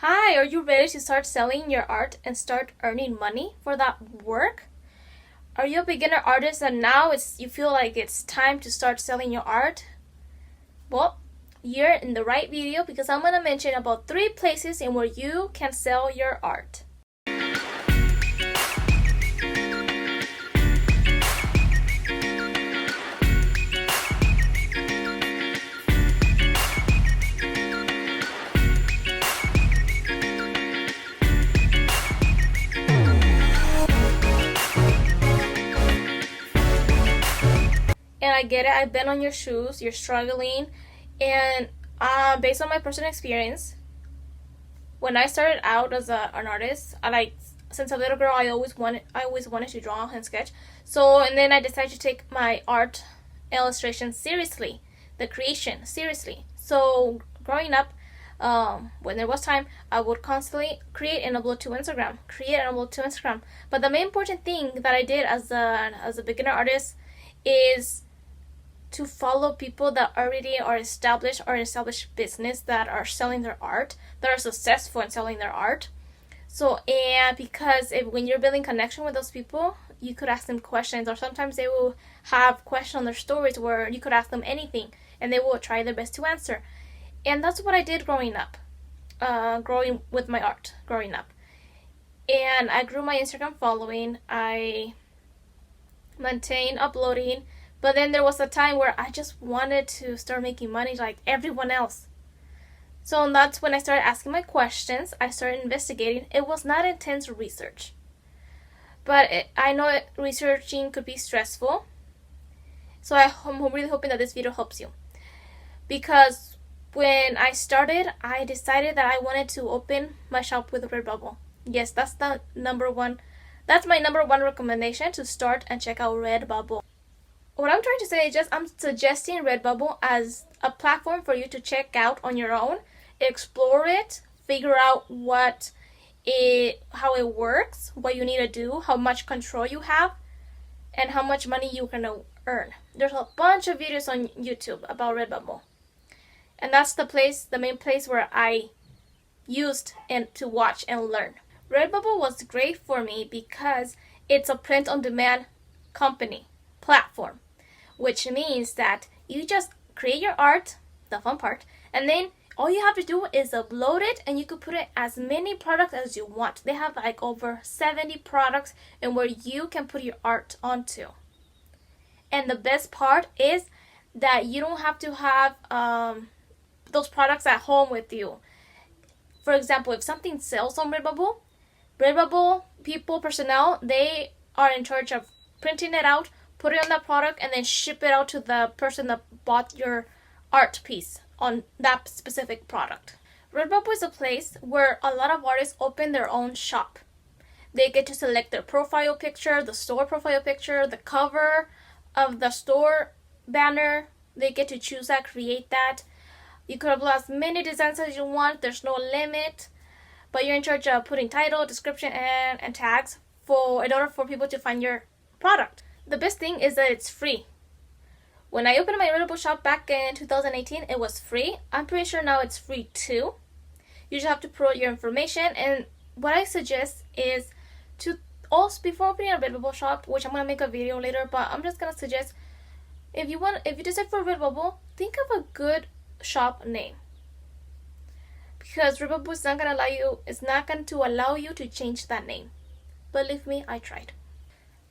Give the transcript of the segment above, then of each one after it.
Hi, are you ready to start selling your art and start earning money for that work? Are you a beginner artist and now you feel like it's time to start selling your art? Well, you're in the right video because I'm going to mention about 3 places in where you can sell your art. And I get it, I've been on your shoes, you're struggling, and based on my personal experience, when I started out as an artist, since a little girl I always wanted to draw and sketch. And then I decided to take my art illustration seriously, the creation seriously. So growing up, when there was time, I would constantly create and upload to Instagram. But the main important thing that I did as a beginner artist is to follow people that already are established or established business that are selling their art, that are successful in selling their art. And because when you're building connection with those people, you could ask them questions, or sometimes they will have questions on their stories where you could ask them anything and they will try their best to answer. And that's what I did growing up, with my art growing up. And I grew my Instagram following. I maintained uploading. But then there was a time where I just wanted to start making money like everyone else. So that's when I started asking my questions. I started investigating. It was not intense research. But I know researching could be stressful. So I'm really hoping that this video helps you. Because when I started, I decided that I wanted to open my shop with Redbubble. Yes, that's my number one recommendation, to start and check out Redbubble. What I'm trying to say is I'm suggesting Redbubble as a platform for you to check out on your own, explore it, figure out how it works, what you need to do, how much control you have, and how much money you can earn. There's a bunch of videos on YouTube about Redbubble. And that's the main place where I used to watch and learn. Redbubble was great for me because it's a print-on-demand platform, which means that you just create your art, the fun part, and then all you have to do is upload it, and you could put it as many products as you want. They have like over 70 products and where you can put your art onto. And the best part is that you don't have to have those products at home with you. For example, if something sells on Redbubble personnel, they are in charge of printing it out, put it on that product, and then ship it out to the person that bought your art piece on that specific product. Redbubble is a place where a lot of artists open their own shop. They get to select their profile picture, the store profile picture, the cover of the store banner. They get to choose that, create that. You could upload as many designs as you want. There's no limit. But you're in charge of putting title, description, and tags in order for people to find your product. The best thing is that it's free. When I opened my Redbubble shop back in 2018, it was free. I'm pretty sure now it's free too. You just have to put your information. And what I suggest is to also, before opening a Redbubble shop, which I'm going to make a video later, but I'm just going to suggest, if you decide for Redbubble, think of a good shop name. Because Redbubble is not going to allow you to change that name. Believe me, I tried.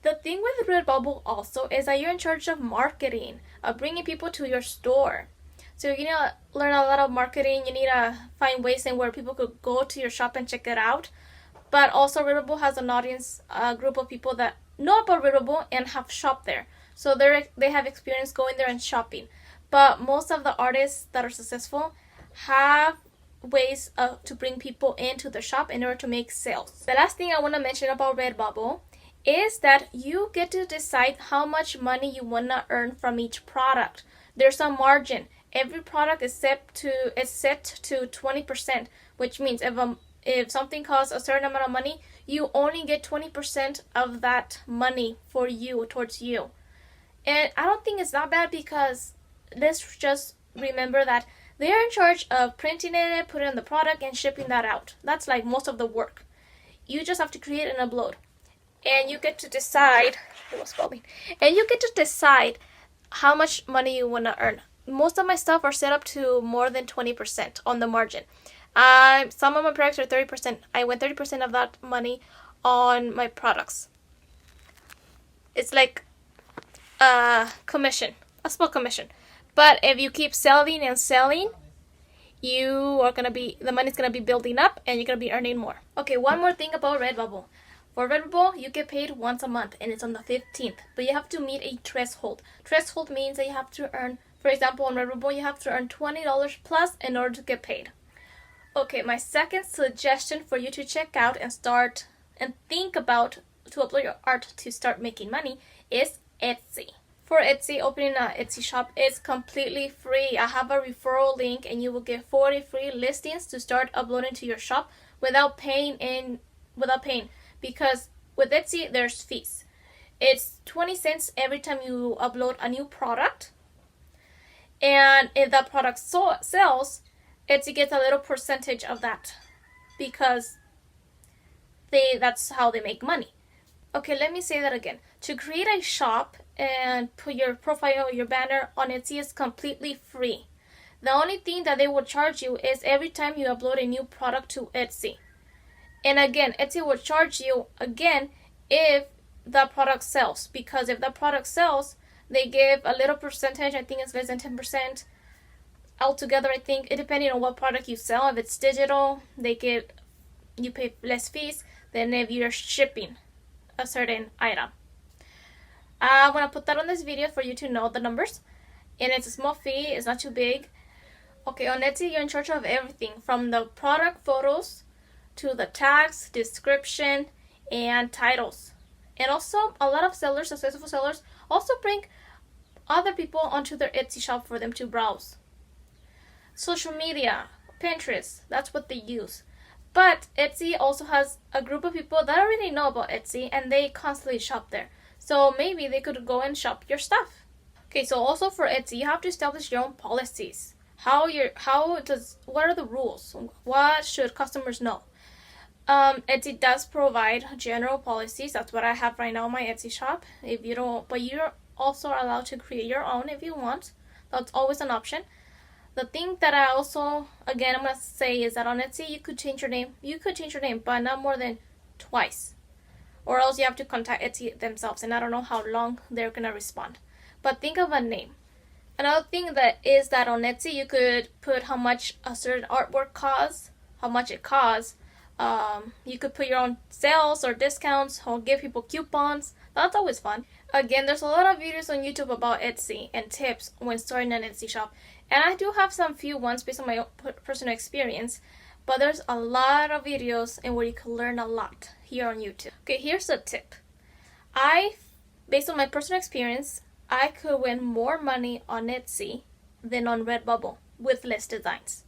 The thing with Redbubble also is that you're in charge of marketing, of bringing people to your store. So you need to learn a lot of marketing. You need to find ways in where people could go to your shop and check it out. But also Redbubble has an audience, a group of people that know about Redbubble and have shopped there. So they have experience going there and shopping. But most of the artists that are successful have ways to bring people into the shop in order to make sales. The last thing I want to mention about Redbubble is that you get to decide how much money you want to earn from each product. There's a margin. Every product is set to 20%, which means if something costs a certain amount of money, you only get 20% of that money towards you. And I don't think it's that bad, because let's just remember that They're in charge of printing it, putting on the product, and shipping that out. That's like most of the work. You just have to create and upload. And you get to decide, it was falling, and you get to decide how much money you want to earn. Most of my stuff are set up to more than 20% on the margin. Some of my products are 30%. I went 30% of that money on my products. It's like a commission, a small commission. But if you keep selling and selling, the money's gonna be building up and you're gonna be earning more. Okay, one more thing about Redbubble. For Redbubble, you get paid once a month and it's on the 15th, but you have to meet a threshold. Threshold means that you have to earn, for example, on Redbubble, you have to earn $20 plus in order to get paid. Okay, my second suggestion for you to check out and start and think about to upload your art to start making money is Etsy. For Etsy, opening an Etsy shop is completely free. I have a referral link and you will get 40 free listings to start uploading to your shop without paying. Because with Etsy, there's fees. It's 20 cents every time you upload a new product. And if that product sells, Etsy gets a little percentage of that because that's how they make money. Okay, let me say that again. To create a shop and put your profile or your banner on Etsy is completely free. The only thing that they will charge you is every time you upload a new product to Etsy. And again, Etsy will charge you again if the product sells. Because if the product sells, they give a little percentage. I think it's less than 10%. Altogether, I think, depending on what product you sell. If it's digital, you pay less fees than if you're shipping a certain item. I'm going to put that on this video for you to know the numbers. And it's a small fee. It's not too big. Okay, on Etsy, you're in charge of everything. From the product photos to the tags, description, and titles. And also, a lot of sellers, successful sellers, also bring other people onto their Etsy shop for them to browse. Social media, Pinterest, that's what they use. But Etsy also has a group of people that already know about Etsy and they constantly shop there. So maybe they could go and shop your stuff. Okay, so also for Etsy, you have to establish your own policies. What are the rules? What should customers know? Etsy does provide general policies. That's what I have right now on my Etsy shop. But you're also allowed to create your own if you want. That's always an option. The thing that I'm going to say is that on Etsy, you could change your name, but not more than twice. Or else you have to contact Etsy themselves, and I don't know how long they're going to respond. But think of a name. Another thing that is that on Etsy, you could put how much a certain artwork costs, how much it costs. You could put your own sales or discounts or give people coupons. That's always fun. Again, there's a lot of videos on YouTube about Etsy and tips when starting an Etsy shop. And I do have some few ones based on my own personal experience. But there's a lot of videos and where you can learn a lot here on YouTube. Okay, here's a tip. Based on my personal experience, I could win more money on Etsy than on Redbubble with less designs.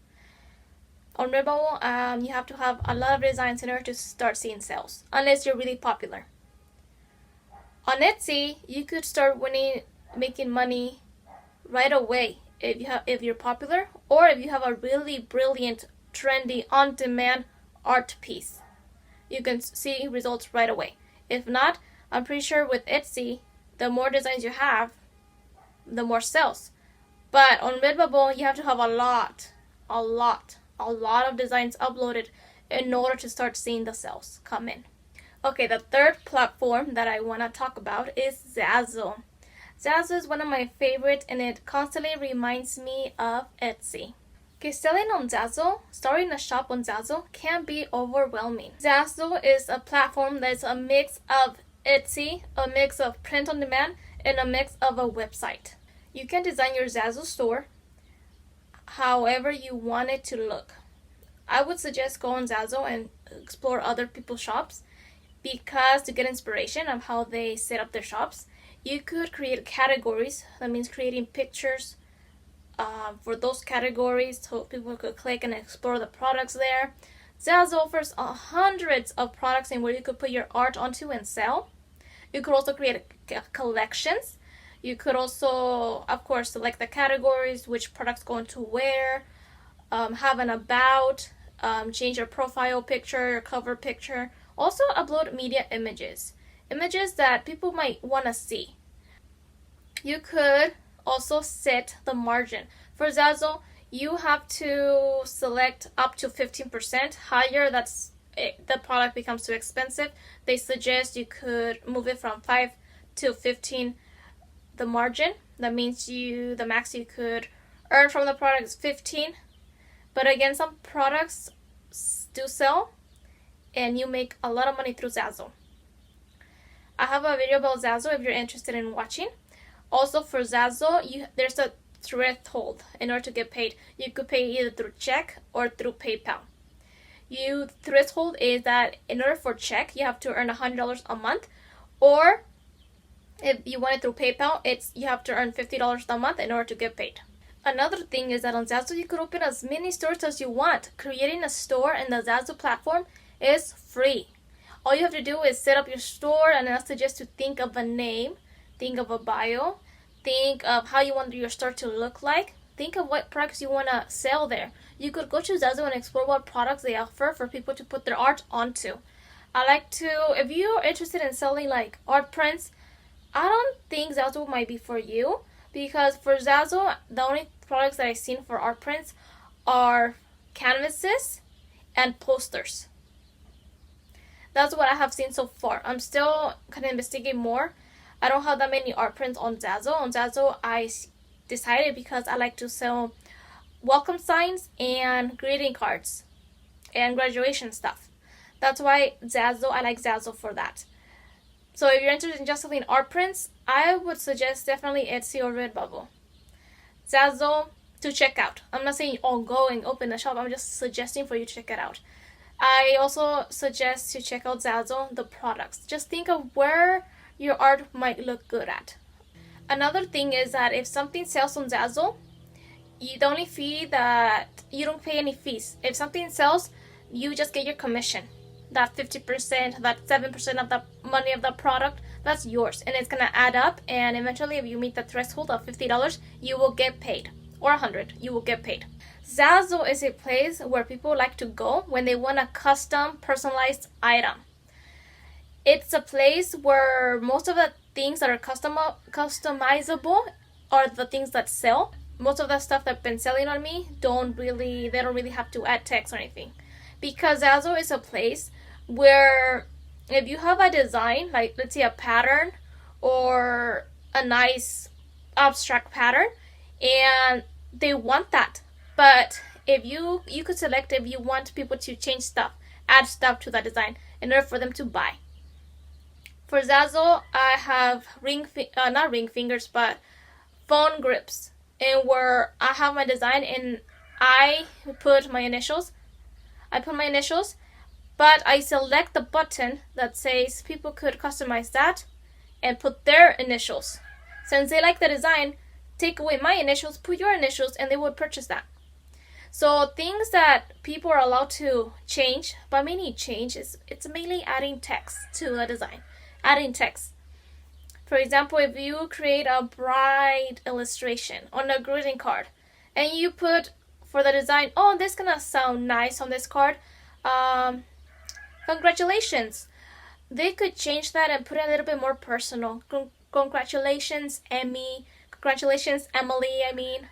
On Redbubble, you have to have a lot of designs in order to start seeing sales, unless you're really popular. On Etsy, you could start making money right away if you're popular, or if you have a really brilliant, trendy, on-demand art piece. You can see results right away. If not, I'm pretty sure with Etsy, the more designs you have, the more sales. But on Redbubble, you have to have a lot of designs uploaded in order to start seeing the sales come in. Okay, the third platform that I want to talk about is Zazzle. Zazzle is one of my favorites and it constantly reminds me of Etsy. Okay, selling on Zazzle, starting a shop on Zazzle can be overwhelming. Zazzle is a platform that's a mix of Etsy, a mix of print on demand, and a mix of a website. You can design your Zazzle store however you want it to look. I would suggest go on Zazzle and explore other people's shops because to get inspiration of how they set up their shops, you could create categories. That means creating pictures for those categories so people could click and explore the products there. Zazzle offers hundreds of products in where you could put your art onto and sell. You could also create collections. You could also, of course, select the categories, which products go into where. have an about, change your profile picture, your cover picture. Also upload media images, images that people might want to see. You could also set the margin. For Zazzle, you have to select up to 15%. Higher, the product becomes too expensive. They suggest you could move it from 5 to 15, the margin. That means the max you could earn from the product is 15. But again, some products do sell and you make a lot of money through Zazzle. I have a video about Zazzle if you're interested in watching. Also for Zazzle, there's a threshold in order to get paid. You could pay either through check or through PayPal. Threshold is that in order for check, you have to earn $100 a month, or if you want it through PayPal, you have to earn $50 a month in order to get paid. Another thing is that on Zazzle, you could open as many stores as you want. Creating a store in the Zazzle platform is free. All you have to do is set up your store, and I suggest to think of a name, think of a bio, think of how you want your store to look like, think of what products you want to sell there. You could go to Zazzle and explore what products they offer for people to put their art onto. If you're interested in selling like art prints, I don't think Zazzle might be for you, because for Zazzle, the only products that I've seen for art prints are canvases and posters. That's what I have seen so far. I'm still kind of investigating more. I don't have that many art prints on Zazzle. On Zazzle, I decided because I like to sell welcome signs and greeting cards and graduation stuff. That's why I like Zazzle for that. So if you're interested in just selling art prints, I would suggest definitely Etsy or Redbubble. Zazzle to check out. I'm not saying go and open a shop. I'm just suggesting for you to check it out. I also suggest to check out Zazzle, the products. Just think of where your art might look good at. Another thing is that if something sells on Zazzle, you don't pay any fees. If something sells, you just get your commission. That 50%, that 7% of the money of the product, that's yours. And it's gonna add up, and eventually if you meet the threshold of $50, you will get paid. Or $100, you will get paid. Zazzle is a place where people like to go when they want a custom, personalized item. It's a place where most of the things that are customizable are the things that sell. Most of the stuff that's been selling on me they don't really have to add text or anything. Because Zazzle is a place where if you have a design, like let's say a pattern or a nice abstract pattern, and they want that. But if you could select if you want people to change stuff, add stuff to that design in order for them to buy. For Zazzle, I have not ring fingers, but phone grips, and where I have my design and I put my initials. But I select the button that says people could customize that and put their initials. Since they like the design, take away my initials, put your initials, and they would purchase that. So things that people are allowed to change, but mainly change, it's mainly adding text to the design. Adding text. For example, if you create a bride illustration on a greeting card, and you put for the design, this is gonna sound nice on this card, congratulations. They could change that and put it a little bit more personal. Congratulations, Emmy. Congratulations, Emily, I mean.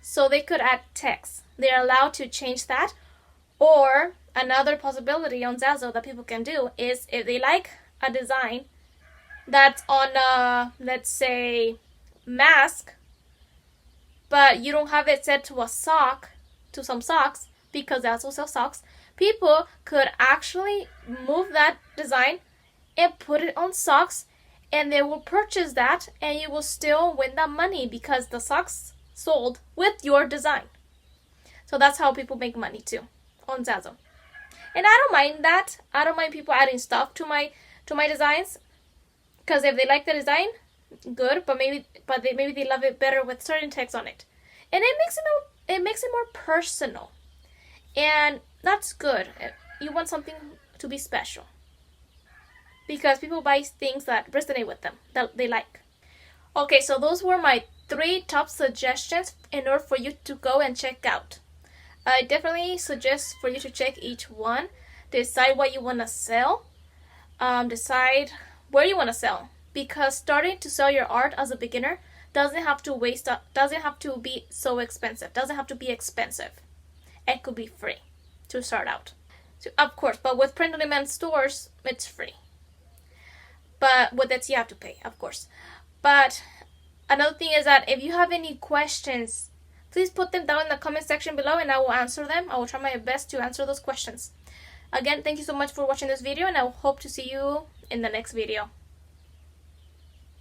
So they could add text. They're allowed to change that. Or another possibility on Zazzle that people can do is if they like a design that's on a, let's say, mask, but you don't have it set to some socks, because Zazzle sells socks, people could actually move that design and put it on socks, and they will purchase that, and you will still win that money because the socks sold with your design. So that's how people make money too on Zazzle. And I don't mind that. I don't mind people adding stuff to my designs, because if they like the design, good. But maybe they love it better with certain text on it, and it makes it more personal, and that's good. You want something to be special, because people buy things that resonate with them, that they like. Okay, so those were my 3 top suggestions in order for you to go and check out. I definitely suggest for you to check each one, decide what you want to sell, decide where you want to sell, because starting to sell your art as a beginner doesn't have to be so expensive, doesn't have to be expensive. It could be free to start out. So, of course, but with print on demand stores, it's free. But with it, you have to pay, of course. But another thing is that if you have any questions, please put them down in the comment section below and I will answer them. I will try my best to answer those questions. Again, thank you so much for watching this video, and I hope to see you in the next video.